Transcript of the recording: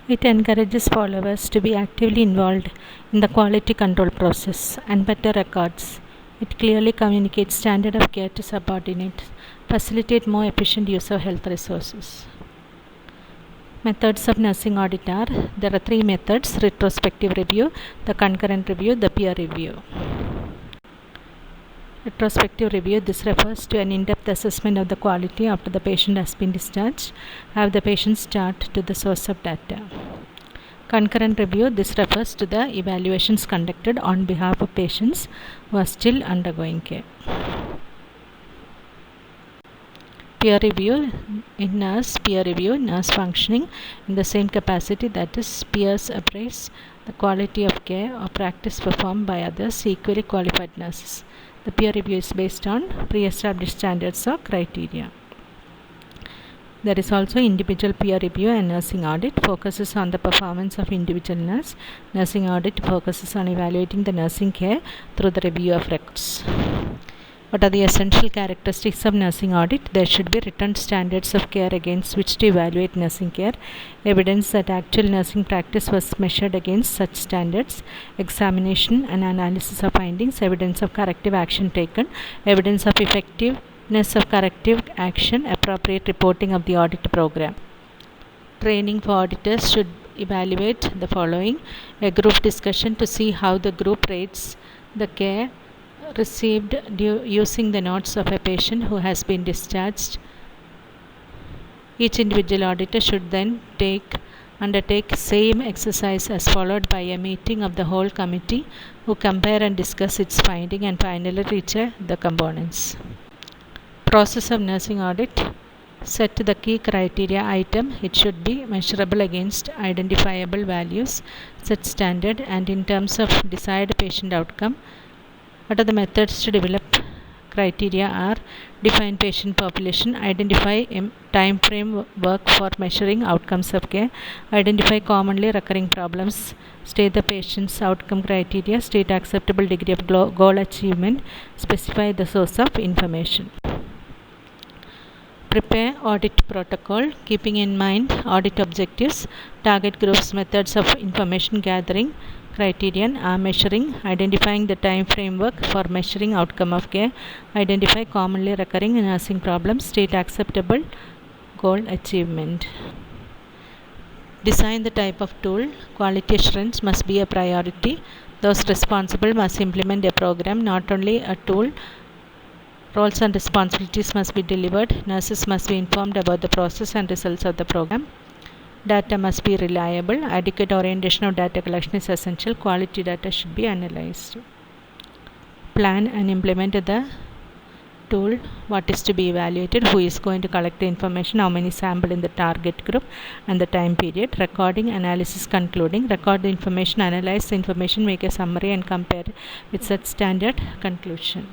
It encourages followers to be actively involved in the quality control process and better records. It clearly communicates standard of care to subordinates, facilitate more efficient use of health resources. Methods of nursing audit are, there are three methods: retrospective review, the concurrent review, the peer review. Retrospective review, this refers to an in-depth assessment of the quality after the patient has been discharged. Have the patient start to the source of data. Concurrent review, this refers to the evaluations conducted on behalf of patients who are still undergoing care. Peer review, in nurse peer review, nurse functioning in the same capacity, that is, peers appraise the quality of care or practice performed by others equally qualified nurses. The peer review is based on pre-established standards or criteria. There is also individual peer review and nursing audit, focuses on the performance of individual nurse. Nursing audit focuses on evaluating the nursing care through the review of records. What are the essential characteristics of nursing audit? There should be written standards of care against which to evaluate nursing care, evidence that actual nursing practice was measured against such standards, examination and analysis of findings, evidence of corrective action taken, evidence of effectiveness of corrective action, appropriate reporting of the audit program. Training for auditors should evaluate the following: a group discussion to see how the group rates the care received using the notes of a patient who has been discharged. Each individual auditor should then undertake same exercise as followed by a meeting of the whole committee who compare and discuss its finding and finally reach the components. Process of nursing audit: set the key criteria item. It should be measurable against identifiable values, set standard, and in terms of desired patient outcome. What are the methods to develop criteria are: define patient population, identify time frame work for measuring outcomes of care, identify commonly recurring problems, state the patient's outcome criteria, state acceptable degree of goal achievement, specify the source of information. Prepare audit protocol, keeping in mind audit objectives, target groups, methods of information gathering. Criterion are measuring, identifying the time framework for measuring outcome of care, identify commonly recurring nursing problems, state acceptable goal achievement. Design the type of tool. Quality assurance must be a priority. Those responsible must implement a program, not only a tool. Roles and responsibilities must be delivered. Nurses must be informed about the process and results of the program. Data must be reliable. Adequate orientation of data collection is essential. Quality data should be analyzed. Plan and implement the tool. What is to be evaluated, who is going to collect the information, how many sample in the target group, and the time period. Recording, analysis, concluding. Record the information, analyze the information, make a summary and compare with such standard. Conclusion.